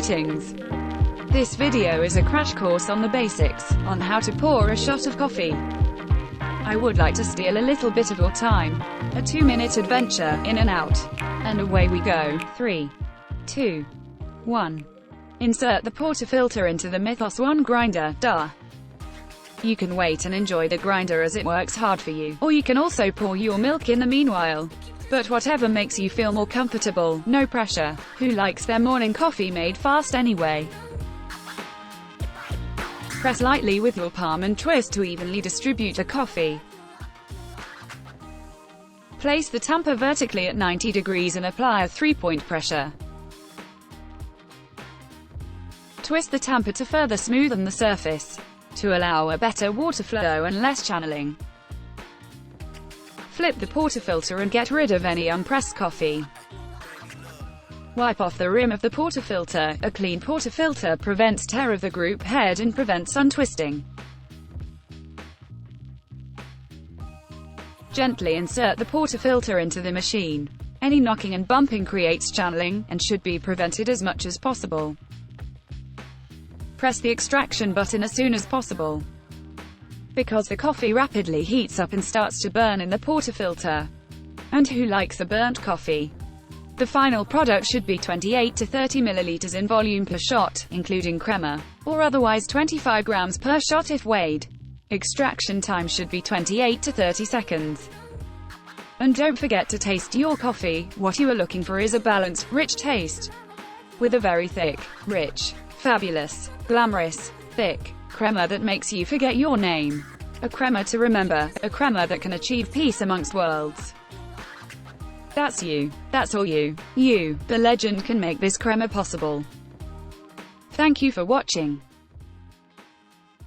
meetings. This video is a crash course on the basics, on how to pour a shot of coffee. I would like to steal a little bit of your time. A 2-minute adventure, in and out. And away we go. 3, 2, 1. Insert the portafilter into the Mythos 1 grinder, duh. You can wait and enjoy the grinder as it works hard for you, or you can also pour your milk in the meanwhile. But whatever makes you feel more comfortable, no pressure. Who likes their morning coffee made fast anyway? Press lightly with your palm and twist to evenly distribute the coffee. Place the tamper vertically at 90 degrees and apply a 3-point pressure. Twist the tamper to further smoothen the surface, to allow a better water flow and less channeling. Flip the portafilter and get rid of any unpressed coffee. Wipe off the rim of the portafilter. A clean portafilter prevents tear of the group head and prevents untwisting. Gently insert the portafilter into the machine. Any knocking and bumping creates channeling, and should be prevented as much as possible. Press the extraction button as soon as possible, because the coffee rapidly heats up and starts to burn in the portafilter. And who likes a burnt coffee? The final product should be 28 to 30 milliliters in volume per shot, including crema, or otherwise 25 grams per shot if weighed. Extraction time should be 28 to 30 seconds. And don't forget to taste your coffee. What you are looking for is a balanced, rich taste, with a very thick, rich, fabulous, glamorous, thick crema that makes you forget your name. A crema to remember, a crema that can achieve peace amongst worlds. That's you. That's all you. You, the legend, can make this crema possible. Thank you for watching.